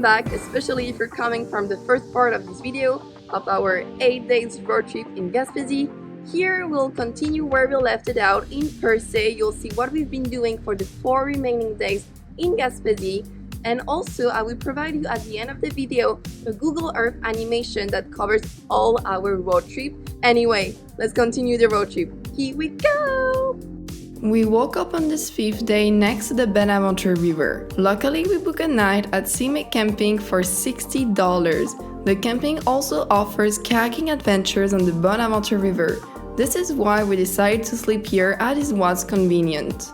back, especially if you're coming from the first part of this video of our 8 days road trip in Gaspésie. Here we'll continue where we left it out in per se. You'll see what we've been doing for the 4 remaining days in Gaspésie, and also I will provide you at the end of the video a Google Earth animation that covers all our road trip. Anyway, let's continue the road trip. Here we go! We woke up on this 5th day next to the Bonaventure River. Luckily, we booked a night at CMAC Camping for $60. The camping also offers kayaking adventures on the Bonaventure River. This is why we decided to sleep here as it was convenient.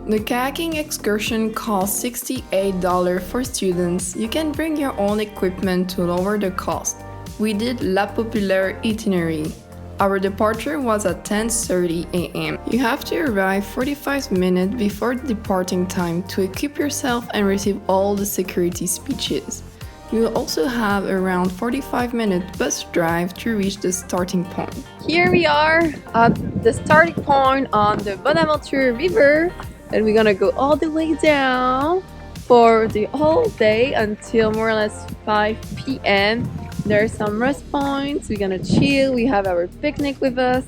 The kayaking excursion costs $68 for students. You can bring your own equipment to lower the cost. We did La Populaire Itinerary. Our departure was at 10:30 a.m. You have to arrive 45 minutes before the departing time to equip yourself and receive all the security speeches. You will also have around 45-minute bus drive to reach the starting point. Here we are at the starting point on the Bonaventure River, and we're gonna go all the way down for the whole day until more or less 5 p.m. There are some rest points, we're gonna chill, we have our picnic with us.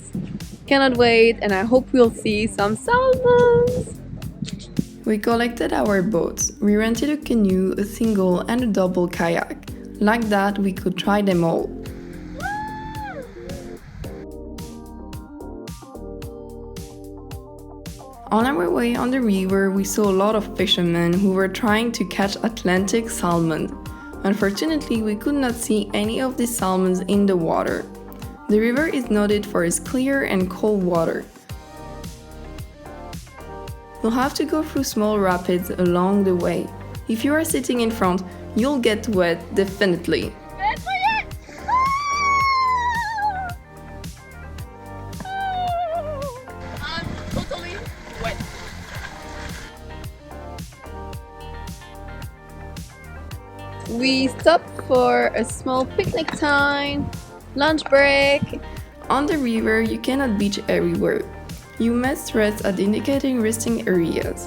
Cannot wait, and I hope we'll see some salmons! We collected our boats. We rented a canoe, a single and a double kayak. Like that, we could try them all. On our way on the river, we saw a lot of fishermen who were trying to catch Atlantic salmon. Unfortunately, we could not see any of the salmons in the water. The river is noted for its clear and cold water. You'll have to go through small rapids along the way. If you are sitting in front, you'll get wet, definitely. I'm totally wet. We stopped for a small picnic time, lunch break. On the river, you cannot beach everywhere. You must rest at indicating resting areas.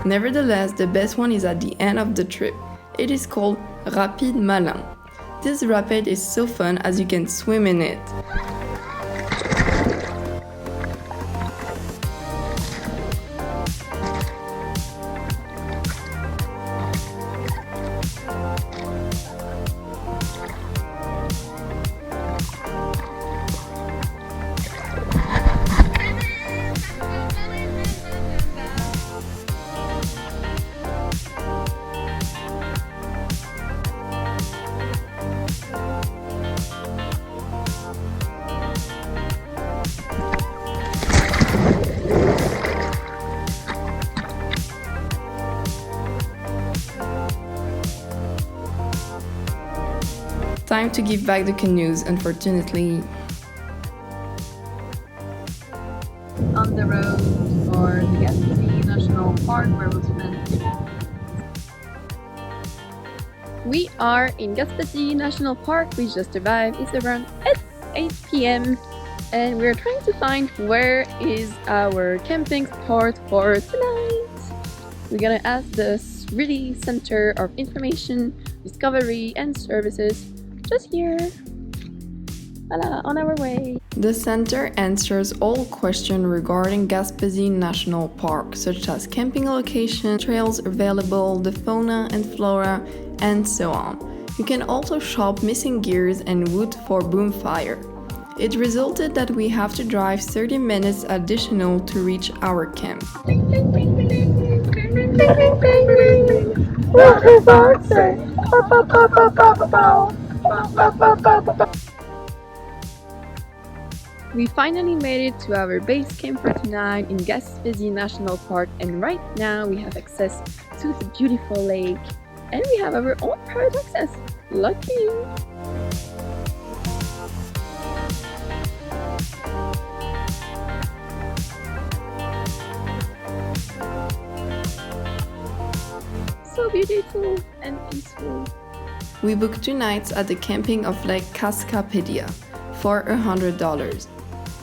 Nevertheless, the best one is at the end of the trip. It is called Rapide Malin. This rapid is so fun as you can swim in it. Time to give back the canoes, unfortunately. On the road for the Gaspésie National Park where we'll spend 2 days. We are in Gaspésie National Park. We just arrived. It's around 8 p.m. and we're trying to find where is our camping spot for tonight. We're gonna ask the really center of information, discovery and services just here. Voila, on our way. The center answers all questions regarding Gaspésie National Park, such as camping location, trails available, the fauna and flora, and so on. You can also shop missing gears and wood for bonfire. It resulted that we have to drive 30 minutes additional to reach our camp. We finally made it to our base camp for tonight in Gaspésie National Park, and right now we have access to the beautiful lake and we have our own private access. Lucky! So beautiful and peaceful. We booked 2 nights at the camping of Lake Cascapedia for $100.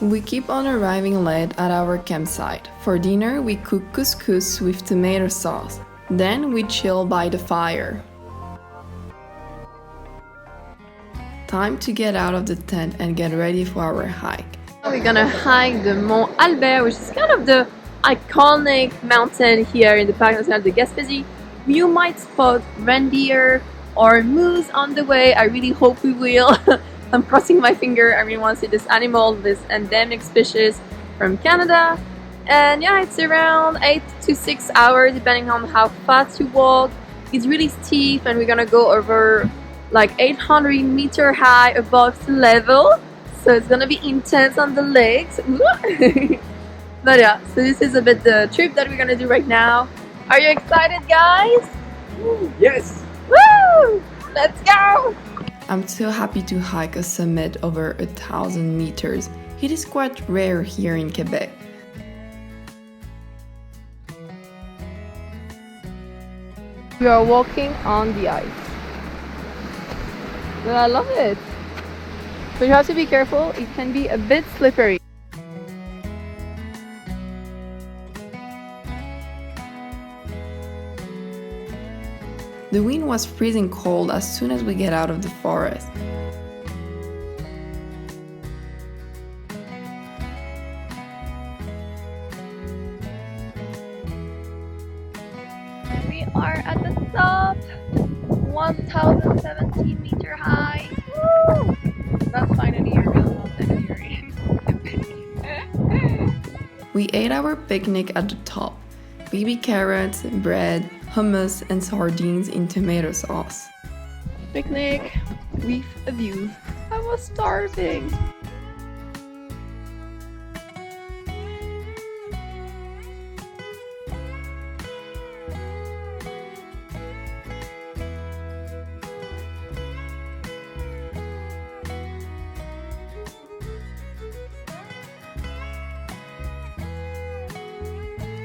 We keep on arriving late at our campsite. For dinner, we cook couscous with tomato sauce. Then we chill by the fire. Time to get out of the tent and get ready for our hike. We're gonna hike the Mont Albert, which is kind of the iconic mountain here in the Parc National de Gaspésie. You might spot reindeer or moose on the way. I really hope we will. I'm crossing my finger. I really want to see this animal, this endemic species from Canada. And yeah, it's around 8 to 6 hours depending on how fast you walk. It's really steep and we're gonna go over like 800-meter high above sea level. So it's gonna be intense on the legs. But yeah, so this is a bit the trip that we're gonna do right now. Are you excited, guys? Yes! Woo! Let's go! I'm so happy to hike a summit over 1,000 meters. It is quite rare here in Quebec. We are walking on the ice. But I love it. But you have to be careful, it can be a bit slippery. The wind was freezing cold as soon as we get out of the forest. We are at the top, 1,017 meter high. Woo! That's finally a real mountain here in Quebec. We ate our picnic at the top. Baby carrots, bread, hummus and sardines in tomato sauce. Picnic with a view. I was starving.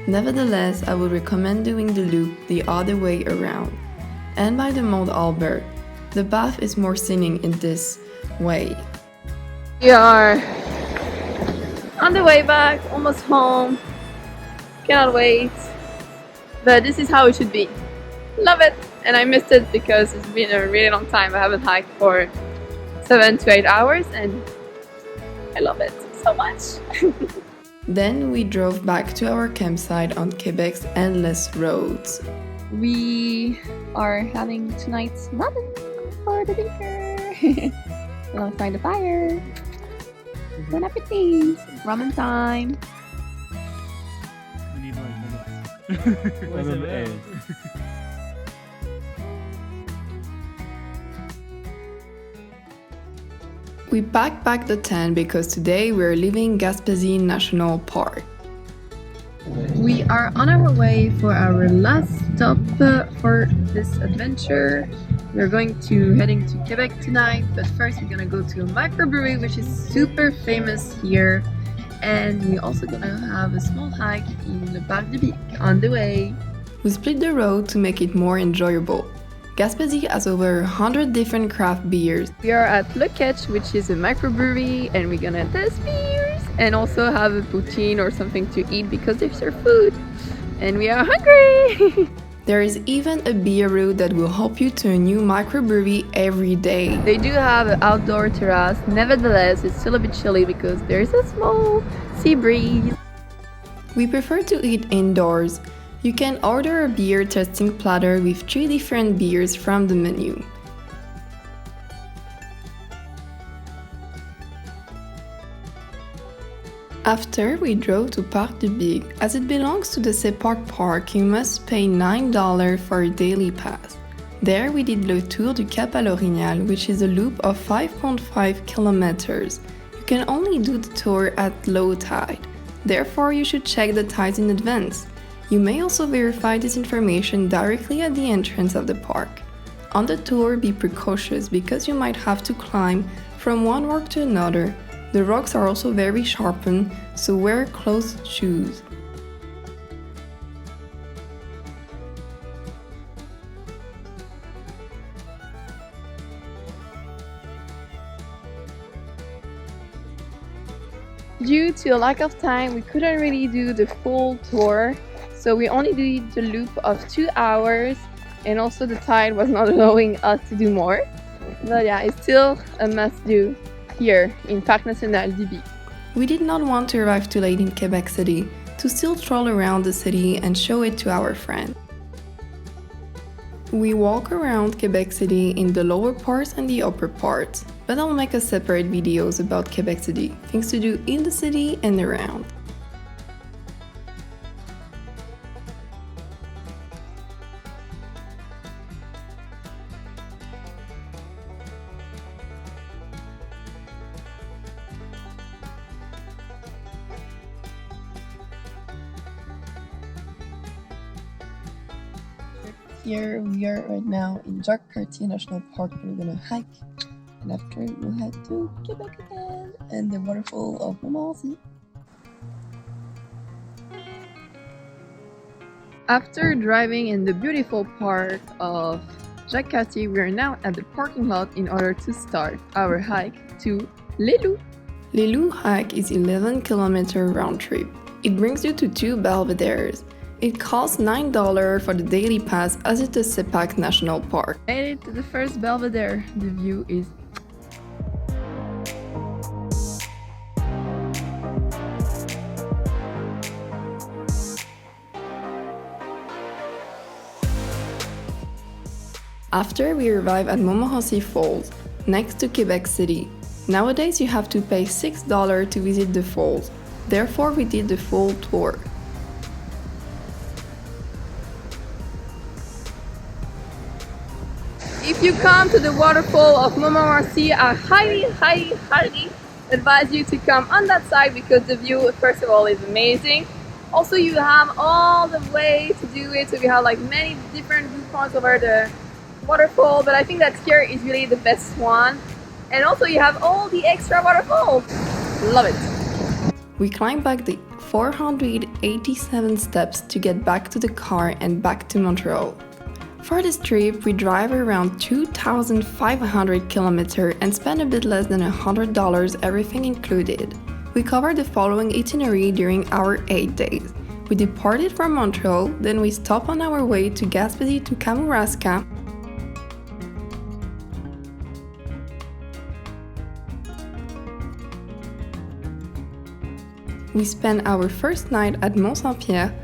Nevertheless, I would recommend doing the loop the other way around. And by the Mont Albert, the path is more scenic in this way. We are on the way back, almost home. Cannot wait. But this is how it should be. Love it! And I missed it because it's been a really long time. I haven't hiked for 7 to 8 hours and I love it so much. Then we drove back to our campsite on Quebec's endless roads. We are having tonight's ramen for the dinner alongside the fire. Bon appetit! Ramen time! We need like minutes. We packed back the tent because today we're leaving Gaspésie National Park. We are on our way for our last stop for this adventure. We're going to heading to Quebec tonight, but first we're gonna go to a microbrewery which is super famous here, and we're also gonna have a small hike in the Parc de Bic on the way. We split the road to make it more enjoyable. Gaspésie has over 100 different craft beers. We are at Le Ketch, which is a microbrewery, and we're gonna test beers and also have a poutine or something to eat because they serve food. And we are hungry! There is even a beer route that will help you to a new microbrewery every day. They do have an outdoor terrace, nevertheless it's still a bit chilly because there is a small sea breeze. We prefer to eat indoors. You can order a beer tasting platter with 3 different beers from the menu. After, we drove to Parc de Bic. As it belongs to the Separk Park, you must pay $9 for a daily pass. There, we did le Tour du Cap à l'Orignal, which is a loop of 5.5 kilometers. You can only do the tour at low tide. Therefore, you should check the tides in advance. You may also verify this information directly at the entrance of the park. On the tour, be precautious because you might have to climb from one rock to another. The rocks are also very sharpened, so wear closed shoes. Due to a lack of time, we couldn't really do the full tour, so we only did the loop of 2 hours, and also the tide was not allowing us to do more. But yeah, it's still a must-do here in Parc National du Bic. We did not want to arrive too late in Quebec City to still stroll around the city and show it to our friends. We walk around Quebec City in the lower parts and the upper parts, but I'll make a separate videos about Quebec City, things to do in the city and around. Here we are right now in Jacques-Cartier National Park. We're gonna hike, and after we'll head to Quebec again and the waterfall of Montmorency. After driving in the beautiful park of Jacques-Cartier, we are now at the parking lot in order to start our hike to Les Loups. Les Loups hike is 11-kilometer round trip. It brings you to 2 belvederes. It costs $9 for the daily pass as it is the Bic National Park. Made it to the first belvedere. The view is After we arrive at Montmorency Falls, next to Quebec City. Nowadays you have to pay $6 to visit the falls. Therefore we did the full tour. If you come to the waterfall of Montmorency, I highly advise you to come on that side because the view, first of all, is amazing. Also, you have all the way to do it, so you have like many different viewpoints over the waterfall, but I think that here is really the best one. And also you have all the extra waterfalls. Love it. We climbed back the 487 steps to get back to the car and back to Montreal. For this trip, we drive around 2,500 kilometers and spend a bit less than $100, everything included. We covered the following itinerary during our 8 days. We departed from Montreal, then we stopped on our way to Gaspésie to Kamouraska. We spent our first night at Mont-Saint-Pierre.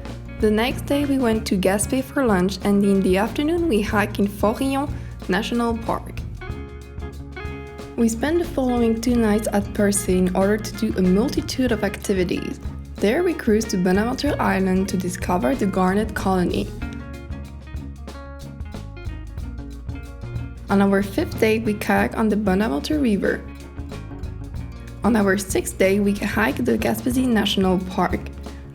The next day we went to Gaspé for lunch, and in the afternoon we hiked in Forillon National Park. We spent the following 2 nights at Percé in order to do a multitude of activities. There we cruised to Bonaventure Island to discover the Garnet Colony. On our 5th day we kayaked on the Bonaventure River. On our 6th day we hiked the Gaspésie National Park.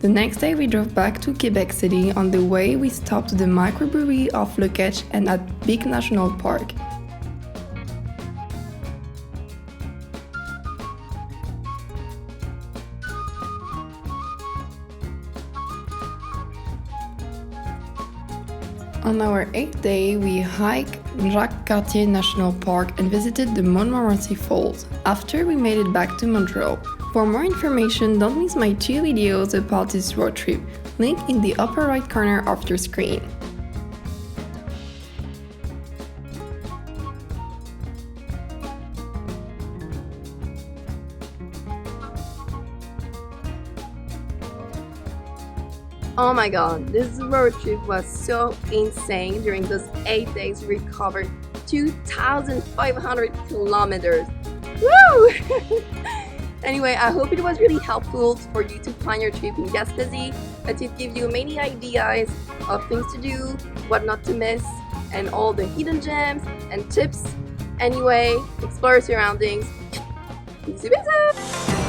The next day we drove back to Quebec City. On the way we stopped at the Microbrewery Le Ketch and at Bic National Park. On our 8th day, we hiked Jacques-Cartier National Park and visited the Montmorency Falls. After, we made it back to Montreal. For more information, don't miss my 2 videos about this road trip, link in the upper right corner of your screen. Oh my god, this road trip was so insane. During those 8 days, we covered 2,500 kilometers. Woo! Anyway, I hope it was really helpful for you to plan your trip in Gaspésie, that it gives you many ideas of things to do, what not to miss, and all the hidden gems and tips. Anyway, explore your surroundings. Bisous bisous!